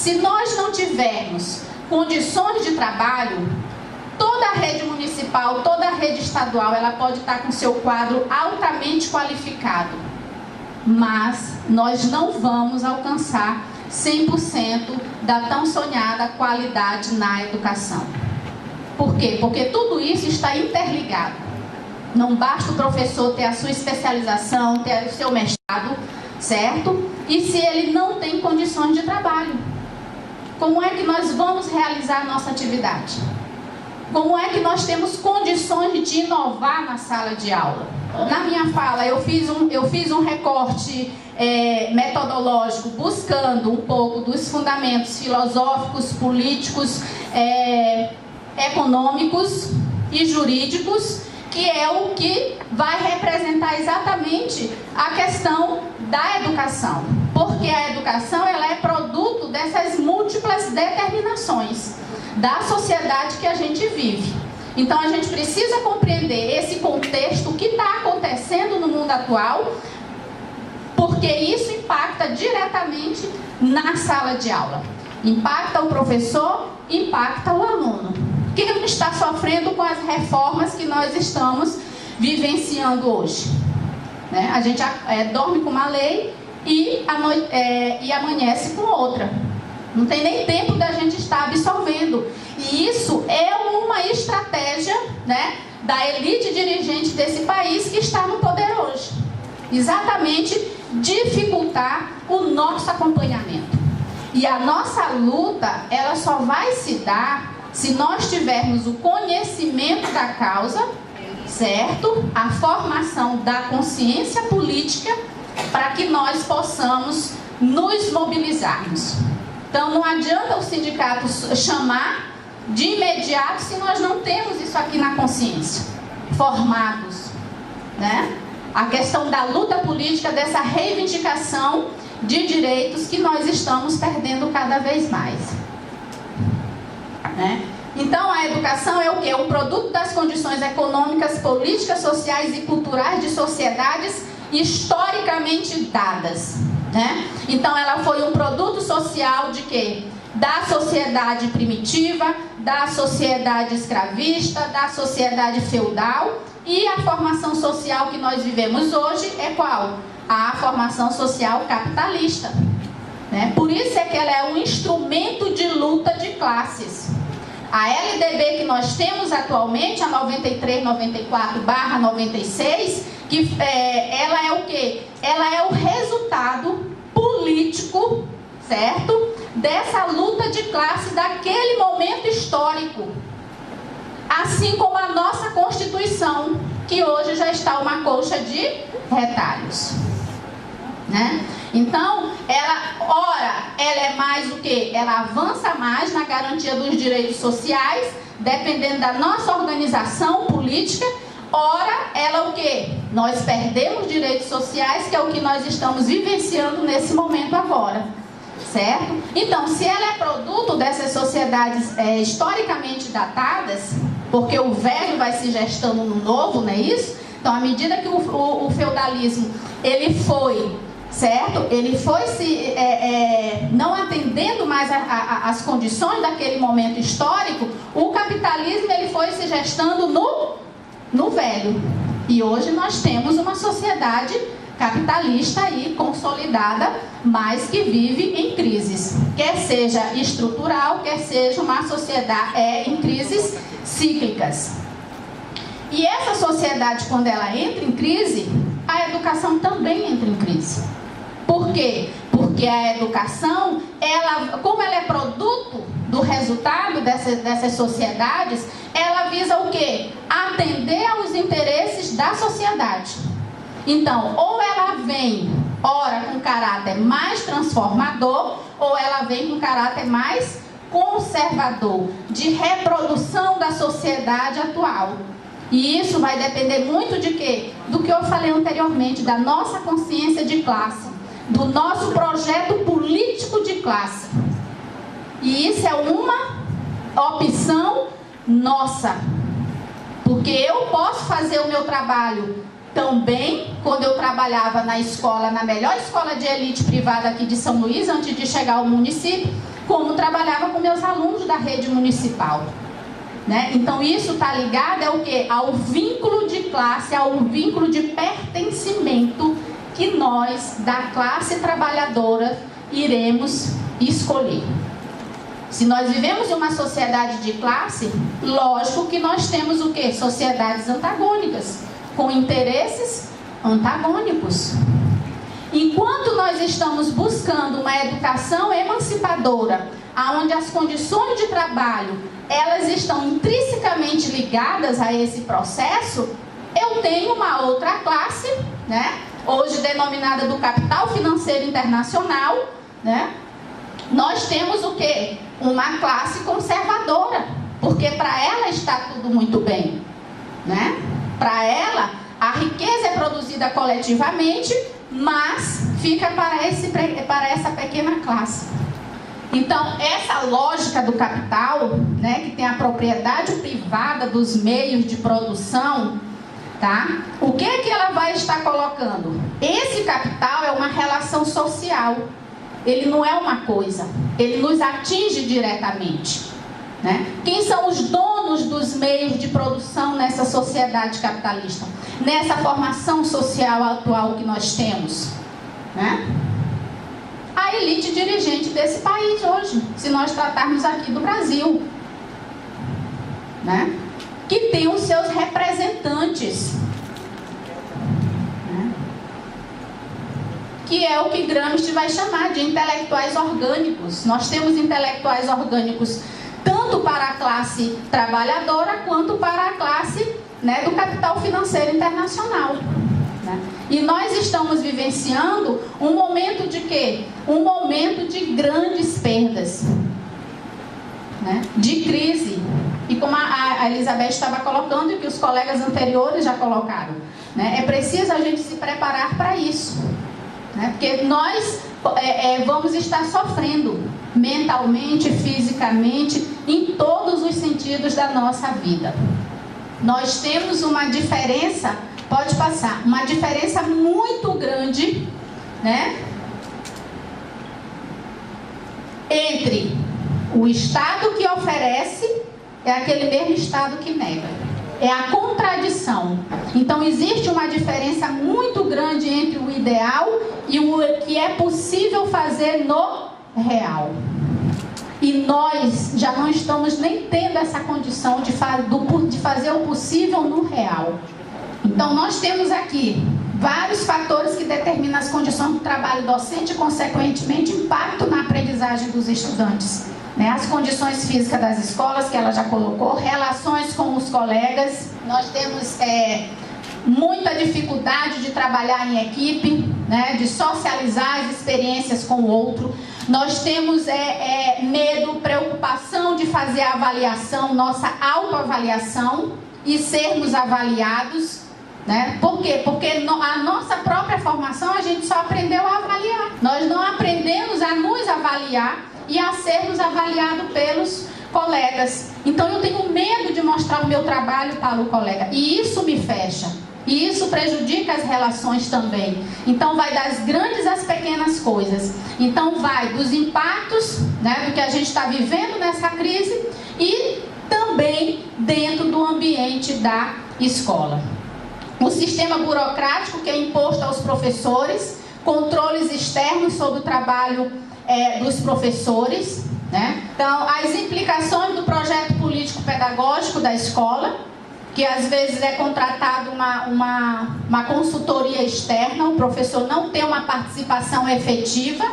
Se nós não tivermos condições de trabalho, toda a rede municipal, toda a rede estadual, ela pode estar com seu quadro altamente qualificado, mas nós não vamos alcançar 100% da tão sonhada qualidade na educação. Por quê? Porque tudo isso está interligado. Não basta o professor ter a sua especialização, ter o seu mestrado, certo? E se ele não tem condições de trabalho, como é que nós vamos realizar a nossa atividade? Como é que nós temos condições de inovar na sala de aula? Na minha fala, eu fiz um recorte metodológico, buscando um pouco dos fundamentos filosóficos, políticos, econômicos e jurídicos, que é o que vai representar exatamente a questão da educação. Porque a educação, ela é produto dessas múltiplas determinações da sociedade que a gente vive. Então a gente precisa compreender esse contexto que está acontecendo no mundo atual, porque isso impacta diretamente na sala de aula. Impacta o professor, impacta o aluno, que não está sofrendo com as reformas que nós estamos vivenciando hoje. Né? A gente dorme com uma lei e amanhece com outra. Não tem nem tempo da gente estar absorvendo. E isso é uma estratégia, né, da elite dirigente desse país que está no poder hoje. Exatamente dificultar o nosso acompanhamento. E a nossa luta, ela só vai se dar se nós tivermos o conhecimento da causa, certo? A formação da consciência política para que nós possamos nos mobilizarmos. Então não adianta o sindicato chamar de imediato se nós não temos isso aqui na consciência, formados, né? A questão da luta política, dessa reivindicação de direitos que nós estamos perdendo cada vez mais, né? Então a educação é o quê? Um produto das condições econômicas, políticas, sociais e culturais de sociedades historicamente dadas, né? Então ela foi um produto social de quê? Da sociedade primitiva, da sociedade escravista, da sociedade feudal. E a formação social que nós vivemos hoje é qual? A formação social capitalista, né? Por isso é que ela é um instrumento de luta de classes. A LDB que nós temos atualmente, a 93/94/96, que ela é o quê? Ela é o resultado político, certo? Dessa luta de classe daquele momento histórico. Assim como a nossa Constituição, que hoje já está uma colcha de retalhos, né? Então, ela é mais o quê? Ela avança mais na garantia dos direitos sociais, dependendo da nossa organização política. Ora, ela o quê? Nós perdemos direitos sociais, que é o que nós estamos vivenciando nesse momento agora, certo? Então, se ela é produto dessas sociedades historicamente datadas, porque o velho vai se gestando no novo, não é isso? Então, à medida que o feudalismo, ele foi, certo? Ele foi não atendendo mais as condições daquele momento histórico, o capitalismo, ele foi se gestando no velho. E hoje nós temos uma sociedade capitalista aí consolidada, mas que vive em crises, quer seja estrutural, quer seja uma sociedade em crises cíclicas. E essa sociedade, quando ela entra em crise, a educação também entra em crise. Por quê? Porque a educação, como ela é produto do resultado dessas sociedades, ela visa o quê? Atender aos interesses da sociedade. Então, ou ela vem, ora, com caráter mais transformador, ou ela vem com caráter mais conservador, de reprodução da sociedade atual. E isso vai depender muito de quê? Do que eu falei anteriormente, da nossa consciência de classe, do nosso projeto político de classe. E isso é uma opção nossa. Porque eu posso fazer o meu trabalho também, quando eu trabalhava na escola, na melhor escola de elite privada aqui de São Luís, antes de chegar ao município, como trabalhava com meus alunos da rede municipal. Né? Então isso está ligado ao quê? Ao vínculo de classe, ao vínculo de pertencimento que nós, da classe trabalhadora, iremos escolher. Se nós vivemos em uma sociedade de classe, lógico que nós temos o quê? Sociedades antagônicas, com interesses antagônicos. Enquanto nós estamos buscando uma educação emancipadora, onde as condições de trabalho, elas estão intrinsecamente ligadas a esse processo, eu tenho uma outra classe, né? Hoje denominada do capital financeiro internacional, né? Nós temos o quê? Uma classe conservadora, porque para ela está tudo muito bem, né? Para ela, a riqueza é produzida coletivamente, mas fica para essa pequena classe. Então, essa lógica do capital, né, que tem a propriedade privada dos meios de produção, tá? O que é que ela vai estar colocando? Esse capital é uma relação social. Ele não é uma coisa. Ele nos atinge diretamente, né? Quem são os donos dos meios de produção nessa sociedade capitalista? Nessa formação social atual que nós temos, né? A elite dirigente desse país hoje, se nós tratarmos aqui do Brasil, né? Que tem os seus representantes, né? Que é o que Gramsci vai chamar de intelectuais orgânicos. Nós temos intelectuais orgânicos tanto para a classe trabalhadora quanto para a classe, né, do capital financeiro internacional. E nós estamos vivenciando um momento de quê? Um momento de grandes perdas, né? De crise. E como a Elizabeth estava colocando e que os colegas anteriores já colocaram, né? É preciso a gente se preparar para isso, né? Porque nós vamos estar sofrendo mentalmente, fisicamente, em todos os sentidos da nossa vida. Nós temos uma diferença, pode passar, uma diferença muito grande, né, entre o Estado que oferece e aquele mesmo Estado que nega. É a contradição. Então existe uma diferença muito grande entre o ideal e o que é possível fazer no real. E nós já não estamos nem tendo essa condição de fazer o possível no real. Então nós temos aqui vários fatores que determinam as condições do trabalho docente e, consequentemente, impacto na aprendizagem dos estudantes, né? As condições físicas das escolas, que ela já colocou, relações com os colegas. Nós temos muita dificuldade de trabalhar em equipe, né? De socializar as experiências com o outro. Nós temos medo, preocupação de fazer a avaliação, nossa autoavaliação e sermos avaliados, né? Por quê? Porque a nossa própria formação a gente só aprendeu a avaliar. Nós não aprendemos a nos avaliar e a sermos avaliados pelos colegas. Então eu tenho medo de mostrar o meu trabalho para o colega e isso me fecha. E isso prejudica as relações também. Então vai das grandes às pequenas coisas. Então vai dos impactos, né, do que a gente está vivendo nessa crise e também dentro do ambiente da escola. O sistema burocrático que é imposto aos professores, controles externos sobre o trabalho dos professores, né? Então as implicações do projeto político-pedagógico da escola, que às vezes é contratado uma consultoria externa, o professor não tem uma participação efetiva,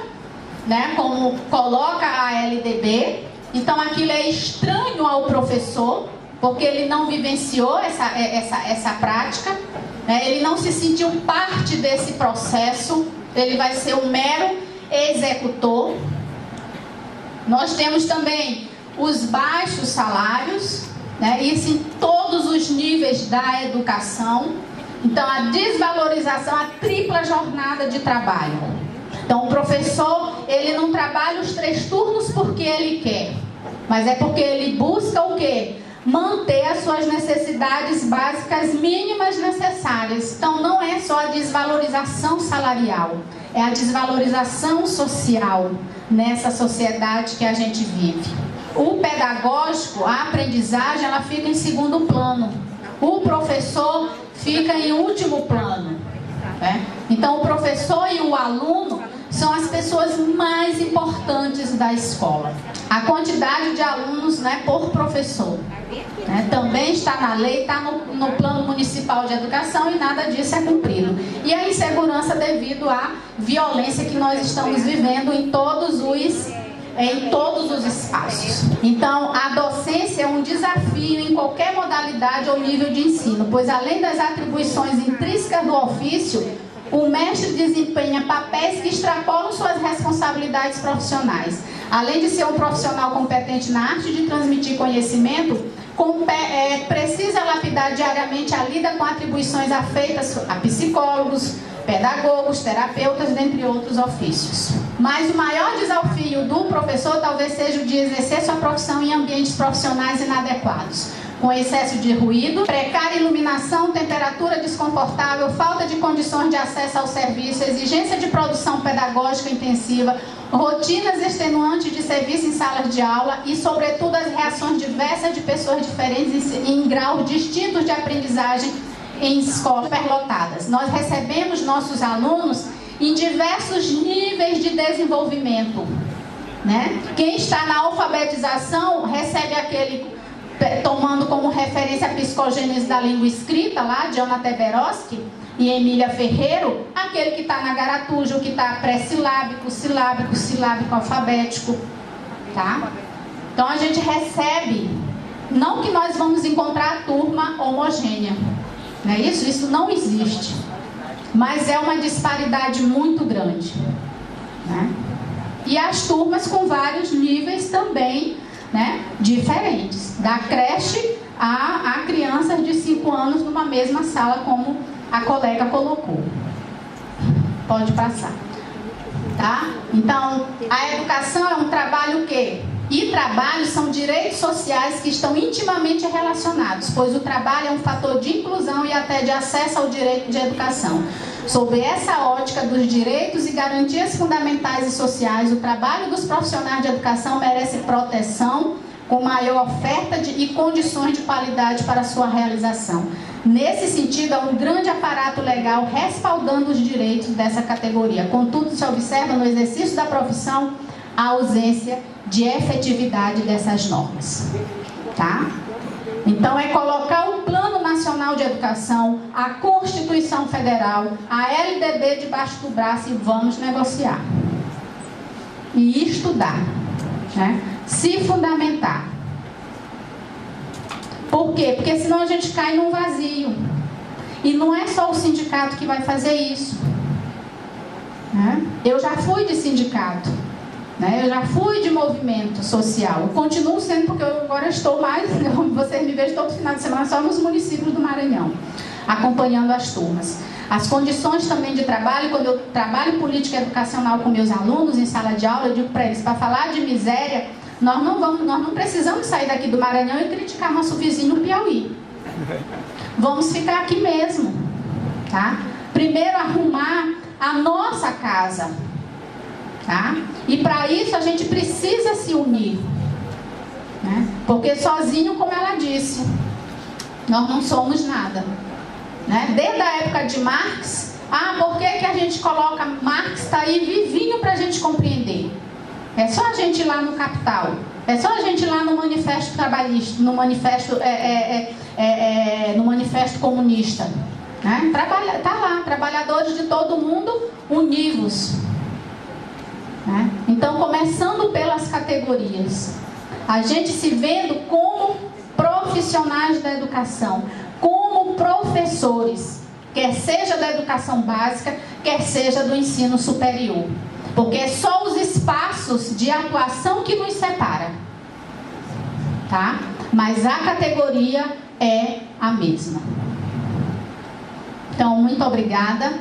né, como coloca a LDB. Então aquilo é estranho ao professor, porque ele não vivenciou essa prática, né, ele não se sentiu parte desse processo, ele vai ser um mero executor. Nós temos também os baixos salários, né? Isso em todos os níveis da educação. Então a desvalorização, a tripla jornada de trabalho. Então o professor, ele não trabalha os 3 turnos porque ele quer, mas é porque ele busca o quê? Manter as suas necessidades básicas mínimas necessárias. Então não é só a desvalorização salarial, é a desvalorização social nessa sociedade que a gente vive. O pedagógico, a aprendizagem, ela fica em segundo plano. O professor fica em último plano, né? Então, o professor e o aluno são as pessoas mais importantes da escola. A quantidade de alunos, né, por professor, né, também está na lei, está no Plano Municipal de Educação, e nada disso é cumprido. E a insegurança devido à violência que nós estamos vivendo em todos os espaços. Então, a docência é um desafio em qualquer modalidade ou nível de ensino, pois além das atribuições intrínsecas do ofício, o mestre desempenha papéis que extrapolam suas responsabilidades profissionais. Além de ser um profissional competente na arte de transmitir conhecimento, precisa lapidar diariamente a lida com atribuições afeitas a psicólogos, pedagogos, terapeutas, dentre outros ofícios. Mas o maior desafio do professor talvez seja o de exercer sua profissão em ambientes profissionais inadequados, com excesso de ruído, precária iluminação, temperatura desconfortável, falta de condições de acesso ao serviço, exigência de produção pedagógica intensiva, rotinas extenuantes de serviço em salas de aula e, sobretudo, as reações diversas de pessoas diferentes em graus distintos de aprendizagem em escolas superlotadas. Nós recebemos nossos alunos em diversos níveis de desenvolvimento, né? Quem está na alfabetização recebe aquele, tomando como referência a psicogênese da língua escrita, lá, Jonathan Berosky e Emília Ferreiro, aquele que está na garatuja, o que está pré-silábico, silábico, alfabético, tá? Então a gente recebe, não que nós vamos encontrar a turma homogênea, não é isso? Isso não existe, mas é uma disparidade muito grande, né? E as turmas com vários níveis também, né, diferentes, da creche a crianças de 5 anos numa mesma sala, como a colega colocou. Pode passar, tá? Então, a educação é um trabalho que... E trabalhos são direitos sociais que estão intimamente relacionados, pois o trabalho é um fator de inclusão e até de acesso ao direito de educação. Sob essa ótica dos direitos e garantias fundamentais e sociais, o trabalho dos profissionais de educação merece proteção com maior oferta e condições de qualidade para sua realização. Nesse sentido, há um grande aparato legal respaldando os direitos dessa categoria. Contudo, se observa no exercício da profissão a ausência de efetividade dessas normas, tá? Então, é colocar o Plano Nacional de Educação, a Constituição Federal, a LDB debaixo do braço e vamos negociar. E estudar, né? Se fundamentar. Por quê? Porque senão a gente cai num vazio. E não é só o sindicato que vai fazer isso, né? Eu já fui de sindicato, né? Eu já fui de movimento social. Eu continuo sendo, porque eu agora estou mais, vocês me veem todo final de semana só nos municípios do Maranhão, acompanhando as turmas. As condições também de trabalho, quando eu trabalho política educacional com meus alunos em sala de aula, eu digo para eles, para falar de miséria, nós não precisamos sair daqui do Maranhão e criticar nosso vizinho no Piauí. Vamos ficar aqui mesmo, tá? Primeiro arrumar a nossa casa, tá? E para isso a gente precisa se unir, né? Porque sozinho, como ela disse, nós não somos nada, né? Desde a época de Marx, por que a gente coloca Marx, está aí vivinho para a gente compreender? É só a gente ir lá no Capital, é só a gente ir lá no Manifesto Trabalhista, no Manifesto, no Manifesto Comunista, né? Tá lá, trabalhadores de todo mundo unidos, né? Então, começando pelas categorias, a gente se vendo como profissionais da educação, como professores, quer seja da educação básica, quer seja do ensino superior. Porque é só os espaços de atuação que nos separa, tá? Mas a categoria é a mesma. Então, muito obrigada.